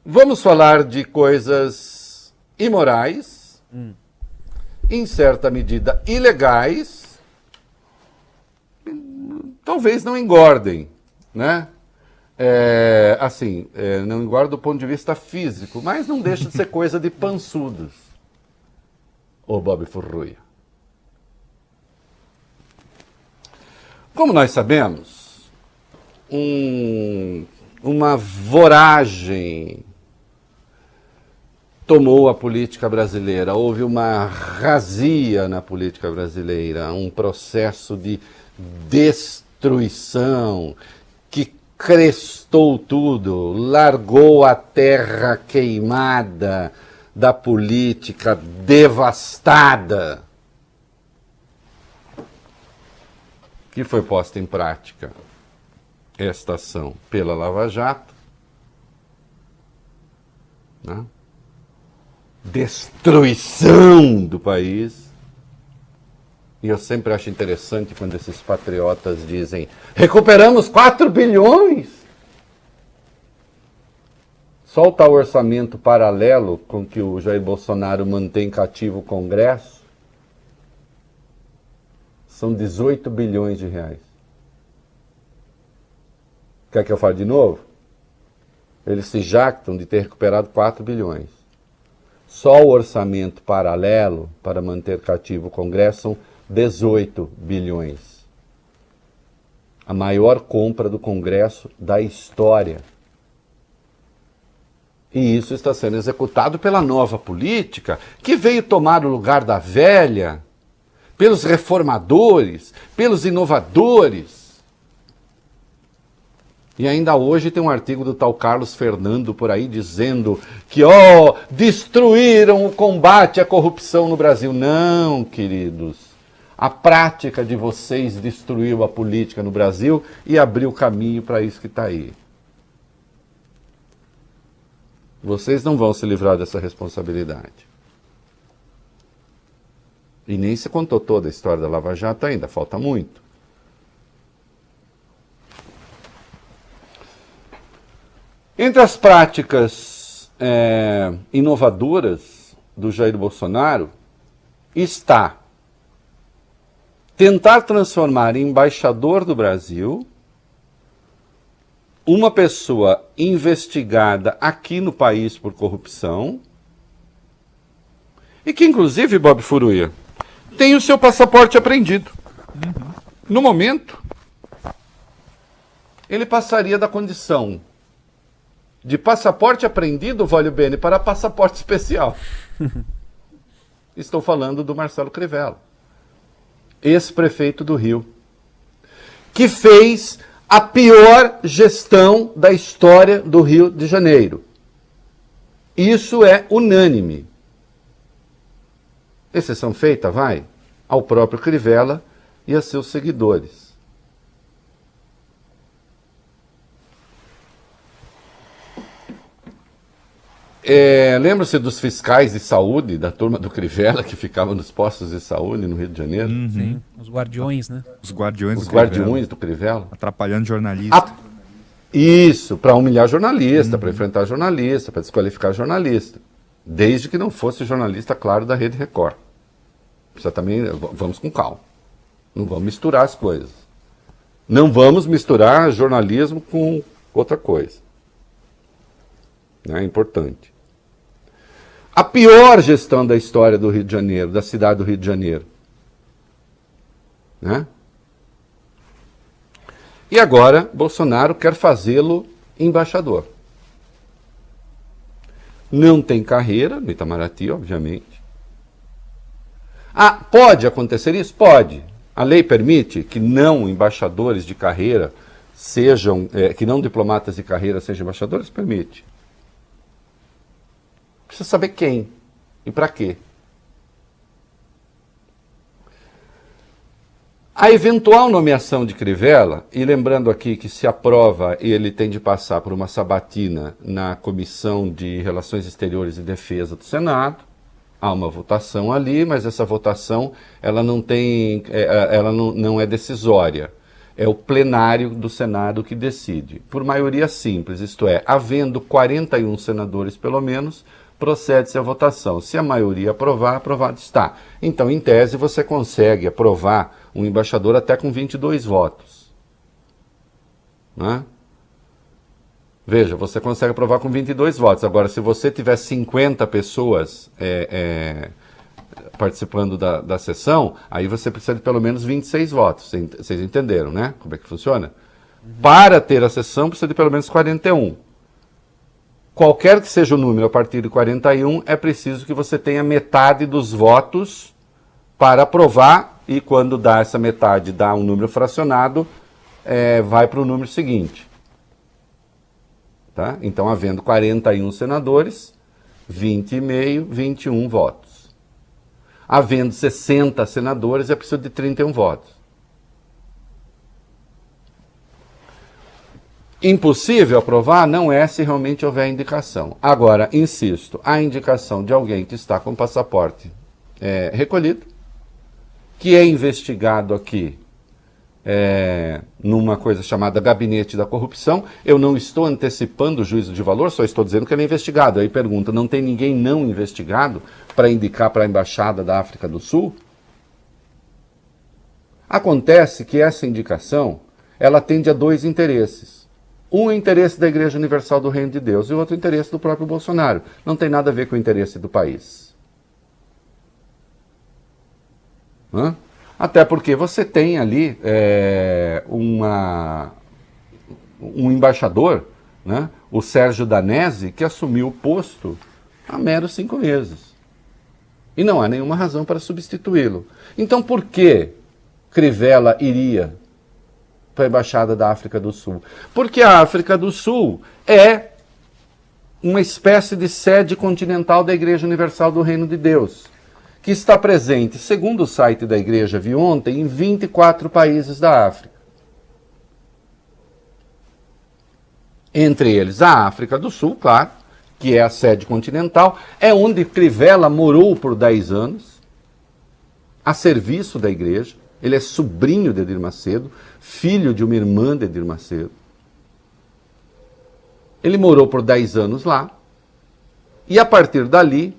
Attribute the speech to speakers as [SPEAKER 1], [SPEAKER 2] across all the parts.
[SPEAKER 1] Vamos falar de coisas imorais, em certa medida ilegais, talvez não engordem, né? Não engorda do ponto de vista físico, mas não deixa de ser coisa de pançudos. Ô Bob Furruia. Como nós sabemos, uma voragem tomou a política brasileira, houve uma razia na política brasileira, um processo de destruição que crestou tudo, largou a terra queimada da política devastada que foi posta em prática esta ação pela Lava Jato, né? Destruição do país. E eu sempre acho interessante quando esses patriotas dizem: recuperamos 4 bilhões. Só o tal orçamento paralelo com que o Jair Bolsonaro mantém cativo o Congresso são 18 bilhões de reais. Quer que eu fale de novo? Eles se jactam de ter recuperado 4 bilhões. Só o orçamento paralelo para manter cativo o Congresso são 18 bilhões. A maior compra do Congresso da história. E isso está sendo executado pela nova política, que veio tomar o lugar da velha, pelos reformadores, pelos inovadores. E ainda hoje tem um artigo do tal Carlos Fernando por aí dizendo que, destruíram o combate à corrupção no Brasil. Não, queridos. A prática de vocês destruiu a política no Brasil e abriu caminho para isso que está aí. Vocês não vão se livrar dessa responsabilidade. E nem se contou toda a história da Lava Jato ainda, falta muito. Entre as práticas inovadoras do Jair Bolsonaro está tentar transformar em embaixador do Brasil uma pessoa investigada aqui no país por corrupção e que, inclusive, Bob Furruia, tem o seu passaporte apreendido. No momento, ele passaria da condição de passaporte apreendido, Vólio Bene, para passaporte especial. Estou falando do Marcelo Crivella, ex-prefeito do Rio, que fez a pior gestão da história do Rio de Janeiro. Isso é unânime. Exceção feita, vai, ao próprio Crivella e a seus seguidores. Lembra-se dos fiscais de saúde, da turma do Crivella, que ficavam nos postos de saúde no Rio de Janeiro?
[SPEAKER 2] Sim, os guardiões, né?
[SPEAKER 3] Os guardiões
[SPEAKER 1] do Crivella.
[SPEAKER 3] Atrapalhando jornalista.
[SPEAKER 1] Isso, para humilhar jornalista, para enfrentar jornalista, para desqualificar jornalista. Desde que não fosse jornalista, claro, da Rede Record. Precisa também, vamos com calma. Não vamos misturar as coisas. Não vamos misturar jornalismo com outra coisa. É importante. A pior gestão da história do Rio de Janeiro, da cidade do Rio de Janeiro. Né? E agora, Bolsonaro quer fazê-lo embaixador. Não tem carreira no Itamaraty, obviamente. Pode acontecer isso? Pode. A lei permite que não embaixadores de carreira sejam, que não diplomatas de carreira sejam embaixadores? Permite. Precisa saber quem e para quê. A eventual nomeação de Crivella, e lembrando aqui que se aprova, ele tem de passar por uma sabatina na Comissão de Relações Exteriores e Defesa do Senado. Há uma votação ali, mas essa votação ela não tem, ela não é decisória. É o plenário do Senado que decide. Por maioria simples, isto é, havendo 41 senadores pelo menos, procede-se a votação. Se a maioria aprovar, aprovado está. Então, em tese, você consegue aprovar um embaixador até com 22 votos. Né? Veja, você consegue aprovar com 22 votos. Agora, se você tiver 50 pessoas participando da sessão, aí você precisa de pelo menos 26 votos. Vocês entenderam, né? Como é que funciona? Para ter a sessão, precisa de pelo menos 41. Qualquer que seja o número a partir de 41, é preciso que você tenha metade dos votos para aprovar, e quando dá essa metade, dá um número fracionado, vai para o número seguinte. Tá? Então, havendo 41 senadores, 20,5, 21 votos. Havendo 60 senadores, é preciso de 31 votos. Impossível aprovar não é se realmente houver indicação. Agora, insisto, a indicação de alguém que está com passaporte recolhido, que é investigado aqui numa coisa chamada Gabinete da Corrupção. Eu não estou antecipando o juízo de valor, só estou dizendo que ele é investigado. Aí pergunta, não tem ninguém não investigado para indicar para a Embaixada da África do Sul? Acontece que essa indicação, ela atende a dois interesses. Um interesse da Igreja Universal do Reino de Deus e o outro interesse do próprio Bolsonaro. Não tem nada a ver com o interesse do país. Hã? Até porque você tem ali um embaixador, né, o Sérgio Danesi, que assumiu o posto há meros 5 meses. E não há nenhuma razão para substituí-lo. Então por que Crivella iria para a Embaixada da África do Sul? Porque a África do Sul é uma espécie de sede continental da Igreja Universal do Reino de Deus, que está presente, segundo o site da igreja, vi ontem, em 24 países da África. Entre eles, a África do Sul, claro, que é a sede continental, é onde Crivella morou por 10 anos, a serviço da igreja. Ele é sobrinho de Edir Macedo, filho de uma irmã de Edir Macedo. Ele morou por 10 anos lá, e a partir dali,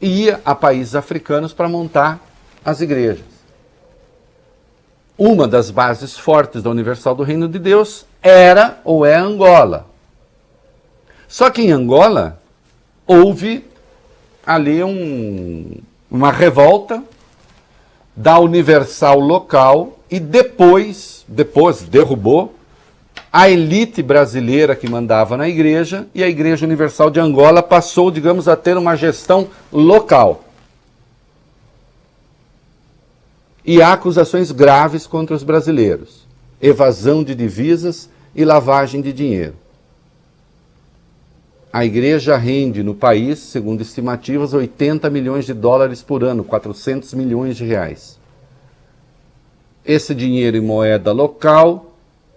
[SPEAKER 1] ia a países africanos para montar as igrejas. Uma das bases fortes da Universal do Reino de Deus era ou é Angola. Só que em Angola houve ali uma revolta da Universal local e depois derrubou a elite brasileira que mandava na igreja, e a Igreja Universal de Angola passou, digamos, a ter uma gestão local. E há acusações graves contra os brasileiros: evasão de divisas e lavagem de dinheiro. A igreja rende no país, segundo estimativas, 80 milhões de dólares por ano, 400 milhões de reais. Esse dinheiro em moeda local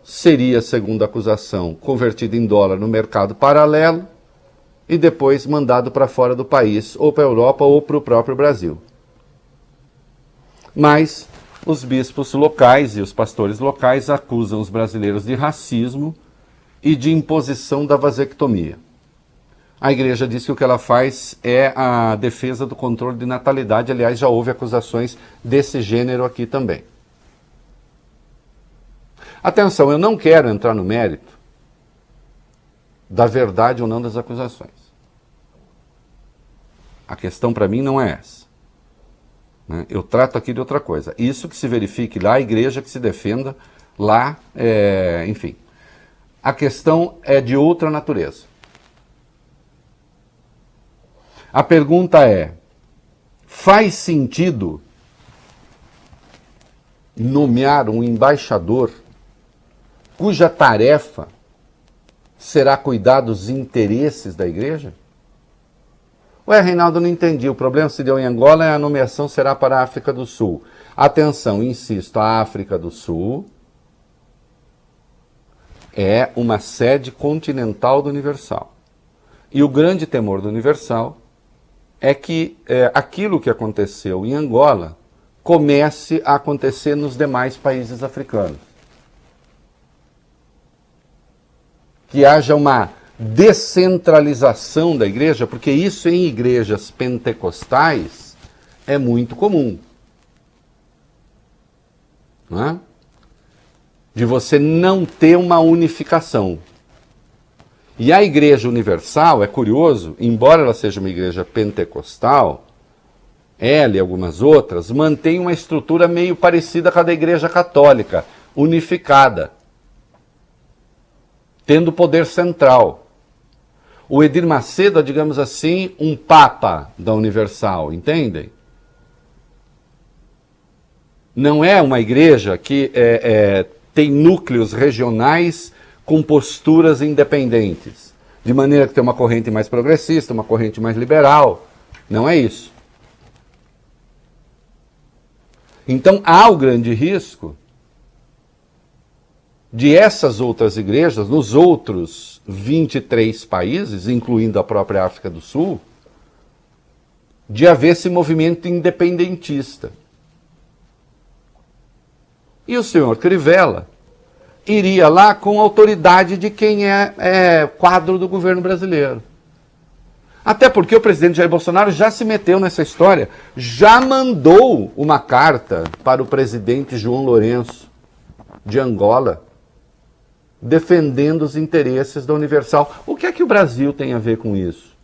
[SPEAKER 1] seria, segundo a acusação, convertido em dólar no mercado paralelo e depois mandado para fora do país, ou para a Europa ou para o próprio Brasil. Mas os bispos locais e os pastores locais acusam os brasileiros de racismo e de imposição da vasectomia. A igreja diz que o que ela faz é a defesa do controle de natalidade. Aliás, já houve acusações desse gênero aqui também. Atenção, eu não quero entrar no mérito da verdade ou não das acusações. A questão para mim não é essa. Né? Eu trato aqui de outra coisa. Isso que se verifique lá, a igreja que se defenda lá, enfim. A questão é de outra natureza. A pergunta é: faz sentido nomear um embaixador cuja tarefa será cuidar dos interesses da igreja? Ué, Reinaldo, não entendi. O problema se deu em Angola e a nomeação será para a África do Sul. Atenção, insisto, a África do Sul é uma sede continental do Universal. E o grande temor do Universal é que aquilo que aconteceu em Angola comece a acontecer nos demais países africanos. que haja uma descentralização da igreja, porque isso em igrejas pentecostais é muito comum. Não é? De você não ter uma unificação. E a Igreja Universal, é curioso, embora ela seja uma igreja pentecostal, ela e algumas outras, mantém uma estrutura meio parecida com a da Igreja Católica, unificada, tendo poder central. O Edir Macedo é, digamos assim, um papa da Universal, entendem? Não é uma igreja que tem núcleos regionais com posturas independentes, de maneira que tem uma corrente mais progressista, uma corrente mais liberal. Não é isso. Então há o grande risco de essas outras igrejas, nos outros 23 países, incluindo a própria África do Sul, de haver esse movimento independentista. E o senhor Crivella iria lá com a autoridade de quem é quadro do governo brasileiro. Até porque o presidente Jair Bolsonaro já se meteu nessa história, já mandou uma carta para o presidente João Lourenço, de Angola, defendendo os interesses da Universal. O que é que o Brasil tem a ver com isso?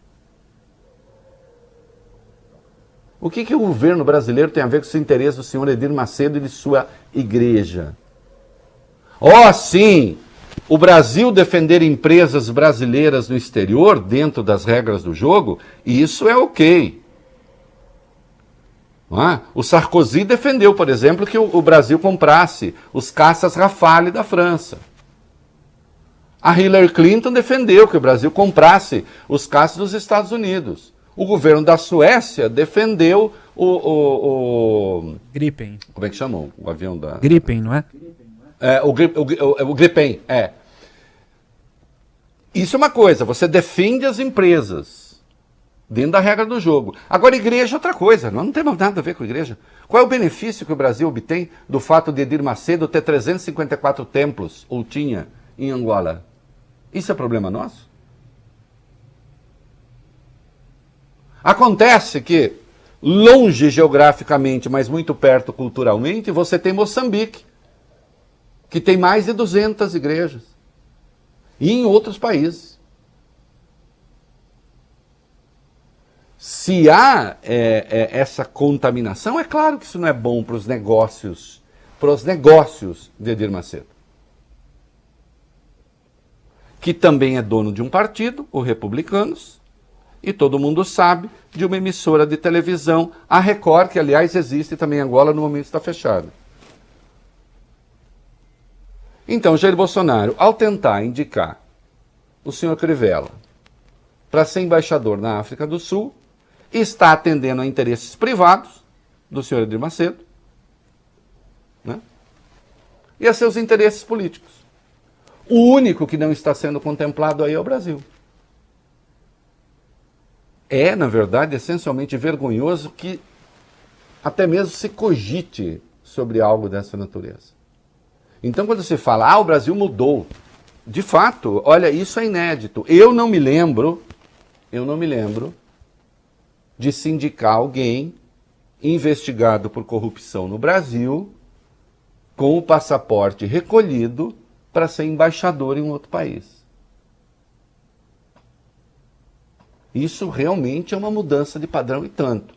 [SPEAKER 1] O que o governo brasileiro tem a ver com os interesses do senhor Edir Macedo e de sua igreja? Sim, o Brasil defender empresas brasileiras no exterior, dentro das regras do jogo, isso é ok. O Sarkozy defendeu, por exemplo, que o Brasil comprasse os caças Rafale da França. A Hillary Clinton defendeu que o Brasil comprasse os caças dos Estados Unidos. O governo da Suécia defendeu o
[SPEAKER 2] Gripen.
[SPEAKER 1] Como é que chamam o avião da...
[SPEAKER 2] Gripen, não é?
[SPEAKER 1] O Gripen, Isso é uma coisa, você defende as empresas dentro da regra do jogo. Agora, igreja é outra coisa, não tem nada a ver com igreja. Qual é o benefício que o Brasil obtém do fato de Edir Macedo ter 354 templos, ou tinha, em Angola? Isso é problema nosso? Acontece que, longe geograficamente, mas muito perto culturalmente, você tem Moçambique, que tem mais de 200 igrejas. E em outros países. Se há essa contaminação, é claro que isso não é bom para os negócios de Edir Macedo. Que também é dono de um partido, o Republicanos, e todo mundo sabe de uma emissora de televisão, a Record, que aliás existe também em Angola, no momento está fechada. Então, Jair Bolsonaro, ao tentar indicar o senhor Crivella para ser embaixador na África do Sul, está atendendo a interesses privados do senhor Edir Macedo, né? E a seus interesses políticos. O único que não está sendo contemplado aí é o Brasil. É, na verdade, essencialmente vergonhoso que até mesmo se cogite sobre algo dessa natureza. Então, quando se fala, o Brasil mudou, de fato, olha, isso é inédito. Eu não me lembro de se indicar alguém investigado por corrupção no Brasil com o passaporte recolhido para ser embaixador em um outro país. Isso realmente é uma mudança de padrão e tanto.